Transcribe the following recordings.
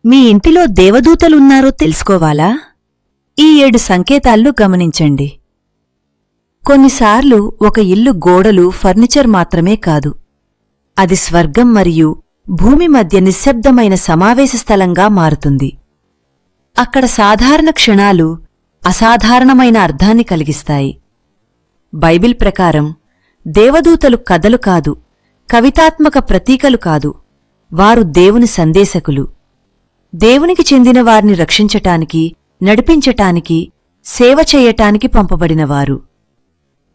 మీ ఇంటిలో దేవదూతలున్నారో తెలుసుకోవాలా? ఈ 7 సంకేతాలను గమనించండి. కొన్నిసార్లు ఒక ఇల్లు గోడలు, ఫర్నిచర్ మాత్రమే కాదు, అది స్వర్గం మరియు భూమి మధ్య నిశ్శబ్దమైన సమావేశ స్థలంగా మారుతుంది. అక్కడ సాధారణ క్షణాలు అసాధారణమైన అర్థాన్ని కలిగిస్తాయి. బైబిల్ ప్రకారం దేవదూతలు కథలు కాదు, కవితాత్మక ప్రతీకలు కాదు, వారు దేవుని సందేశకులు. దేవునికి చెందిన వారిని రక్షించటానికి, నడిపించటానికి, సేవ చేయటానికి పంపబడినవారు.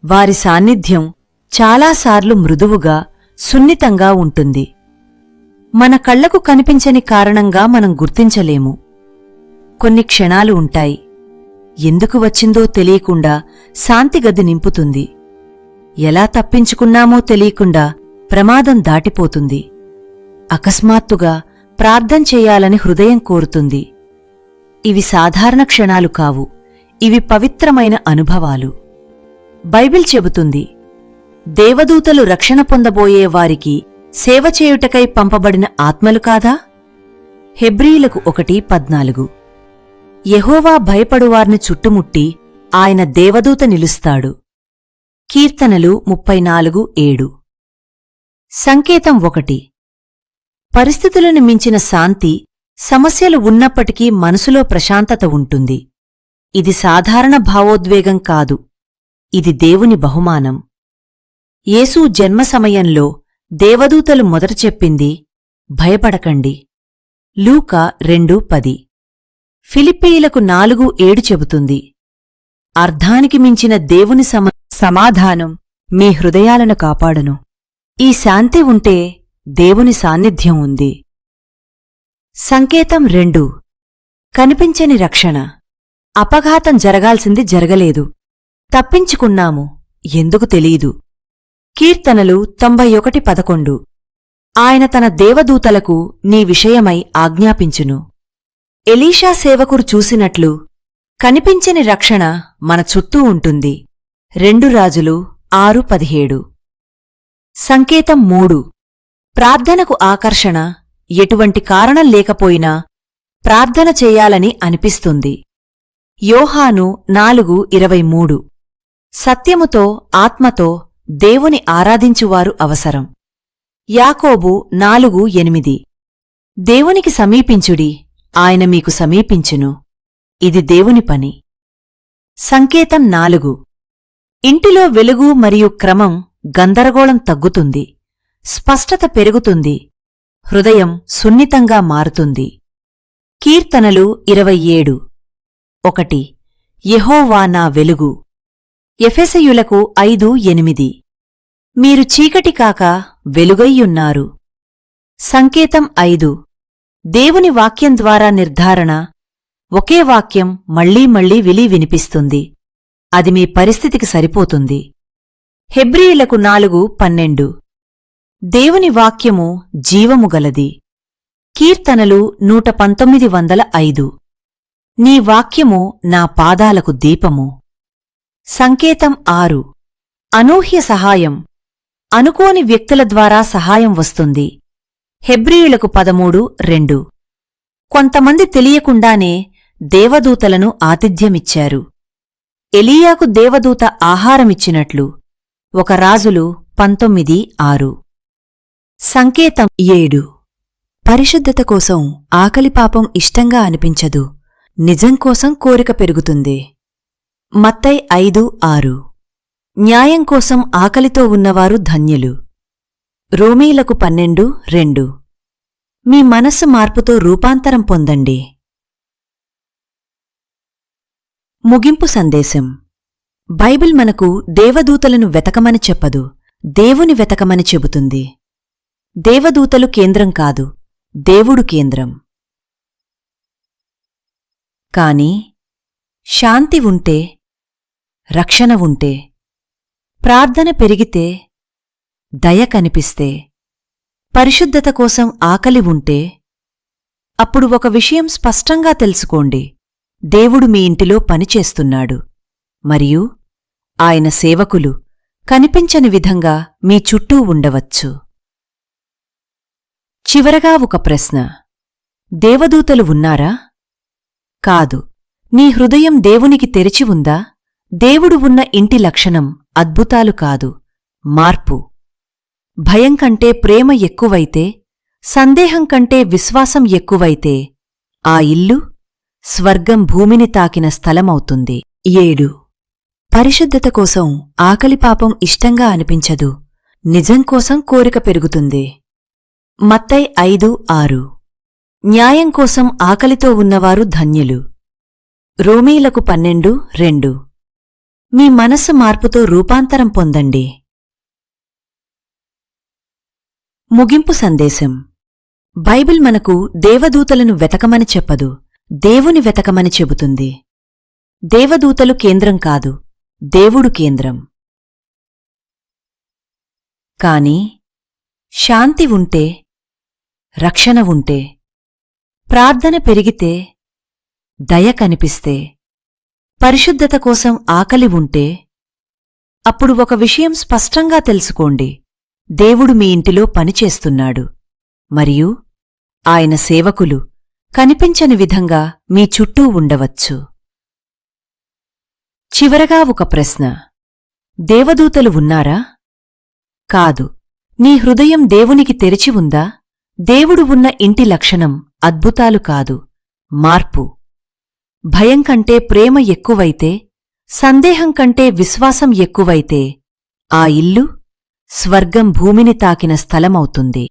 వారి సాన్నిధ్యం చాలాసార్లు మృదువుగా, సున్నితంగా ఉంటుంది. మన కళ్లకు కనిపించని కారణంగా మనం గుర్తించలేము. కొన్ని క్షణాలు ఉంటాయి, ఎందుకు వచ్చిందో తెలియకుండా శాంతిగది నింపుతుంది. ఎలా తప్పించుకున్నామో తెలియకుండా ప్రమాదం దాటిపోతుంది. అకస్మాత్తుగా ప్రార్థన చెయ్యాలని హృదయం కోరుతుంది. ఇవి సాధారణ క్షణాలు కావు, ఇవి పవిత్రమైన అనుభవాలు. బైబిల్ చెబుతుంది, దేవదూతలు రక్షణ పొందబోయే వారికి సేవ చేయుటకై పంపబడిన ఆత్మలు కాదా? హెబ్రీయులకు 1:14. యెహోవా భయపడువారిని చుట్టుముట్టి ఆయన దేవదూత నిలుస్తాడు. కీర్తనలు 34:7. సంకేతం 1. పరిస్థితులను మించిన శాంతి. సమస్యలు ఉన్నప్పటికీ మనసులో ప్రశాంతత ఉంటుంది. ఇది సాధారణ భావోద్వేగం కాదు, ఇది దేవుని బహుమానం. యేసు జన్మ సమయంలో దేవదూతలు మొదట చెప్పింది, భయపడకండి. లూకా 2:10. ఫిలిప్పీయులకు 4:7 చెబుతుంది, అర్థానికి మించిన దేవుని సమాధానం మీ హృదయాలను కాపాడును. ఈ శాంతి ఉంటే దేవుని సాన్నిధ్యం ఉంది. సంకేతం 2. కనిపించని రక్షణ. అపఘాతం జరగాల్సింది జరగలేదు, తప్పించుకున్నాము, ఎందుకు తెలీదు. కీర్తనలు 91:11. ఆయన తన దేవదూతలకు నీ విషయమై ఆజ్ఞాపించును. ఎలీషా సేవకుడు చూసినట్లు కనిపించని రక్షణ మన చుట్టూ ఉంటుంది. 2 రాజులు 6:17. సంకేతం 3. ప్రార్థనకు ఆకర్షణ. ఎటువంటి కారణం లేకపోయినా ప్రార్థన చెయ్యాలని అనిపిస్తుంది. యోహాను 4:23. సత్యముతో, ఆత్మతో దేవుని ఆరాధించువారు అవసరం. యాకోబు 4:8. దేవునికి సమీపించుడి, ఆయన మీకు సమీపించును. ఇది దేవుని పని. సంకేతం 4. ఇంటిలో వెలుగు మరియు క్రమం. గందరగోళం తగ్గుతుంది, స్పష్టత పెరుగుతుంది, హృదయం సున్నితంగా మారుతుంది. కీర్తనలు 27:1. యెహోవా నా వెలుగు. ఎఫెసయులకు 5:8. మీరు చీకటి కాక వెలుగైయున్నారు. సంకేతం 5. దేవుని వాక్యం ద్వారా నిర్ధారణ. ఒకే వాక్యం మళ్లీ మళ్లీ వినిపిస్తుంది, అది మీ పరిస్థితికి సరిపోతుంది. హెబ్రీయులకు 4:12. దేవుని వాక్యము జీవము గలది. కీర్తనలు 119:5. నీ వాక్యము నా పాదాలకు దీపము. సంకేతం 6. అనూహ్య సహాయం. అనుకోని వ్యక్తుల ద్వారా సహాయం వస్తుంది. హెబ్రీయులకు 13:2. కొంతమంది తెలియకుండానే దేవదూతలను ఆతిథ్యమిచ్చారు. ఎలీయాకు దేవదూత ఆహారమిచ్చినట్లు. 1 రాజులు 19:6. సంకేతం 7. పరిశుద్ధత కోసం ఆకలి పాపం ఇష్టంగా అనిపించదు, నిజం కోసం కోరిక పెరుగుతుంది. మత్తయి 5:6. న్యాయం కోసం ఆకలితో ఉన్నవారు ధన్యులు. రోమీయులకు 12:2. మీ మనస్సు మార్పుతో రూపాంతరం పొందండి. ముగింపు సందేశం. బైబిల్ మనకు దేవదూతలను వెతకమని చెప్పదు, దేవుని వెతకమని చెబుతుంది. దేవదూతలు కేంద్రం కాదు, దేవుడు కేంద్రం. కాని శాంతి ఉంటే, రక్షణ ఉంటే, ప్రార్థన పెరిగితే, దయ కనిపిస్తే, పరిశుద్ధత కోసం ఆకలి ఉంటే, అప్పుడు ఒక విషయం స్పష్టంగా తెలుసుకోండి, దేవుడు మీ ఇంటిలో పనిచేస్తున్నాడు, మరియు ఆయన సేవకులు కనిపించని విధంగా మీ చుట్టూ ఉండవచ్చు. చివరగా ఒక ప్రశ్న. దేవదూతలు ఉన్నారా? కాదు. నీ హృదయం దేవునికి తెరిచి ఉందా? దేవుడు ఉన్న ఇంటి లక్షణం అద్భుతాలు కాదు, మార్పు. భయం కంటే ప్రేమ ఎక్కువైతే, సందేహం కంటే విశ్వాసం ఎక్కువైతే, ఆ ఇల్లు స్వర్గం భూమిని తాకిన స్థలమవుతుంది. 7. పరిశుద్ధత కోసం ఆకలి పాపం ఇష్టంగా అనిపించదు, నిజం కోసం కోరిక పెరుగుతుంది. మత్తయి 5:6. న్యాయం కోసం ఆకలితో ఉన్నవారు ధన్యులు. రోమీలకు 12:2. మీ మనస్సు మార్పుతో రూపాంతరం పొందండి. ముగింపు సందేశం. బైబిల్ మనకు దేవదూతలను వెతకమని చెప్పదు, దేవుని వెతకమని చెబుతుంది. దేవదూతలు కేంద్రం కాదు, దేవుడు కేంద్రం. కాని శాంతి ఉంటే, రక్షణ ఉంటే, ప్రార్థన పెరిగితే, దయ కనిపిస్తే, పరిశుద్ధత కోసం ఆకలి ఉంటే, అప్పుడు ఒక విషయం స్పష్టంగా తెలుసుకోండి: దేవుడు మీ ఇంటిలో పనిచేస్తున్నాడు, మరియు ఆయన సేవకులు కనిపించని విధంగా మీ చుట్టూ ఉండవచ్చు. చివరగా ఒక ప్రశ్న: దేవదూతలు ఉన్నారా? కాదు. నీ హృదయం దేవునికి తెరిచి ఉందా? దేవుడు ఉన్న ఇంటి లక్షణం అద్భుతాలు కాదు, మార్పు. భయం కంటే ప్రేమ ఎక్కువైతే, సందేహం కంటే విశ్వాసం ఎక్కువైతే, ఆ ఇల్లు స్వర్గం భూమిని తాకిన స్థలమవుతుంది.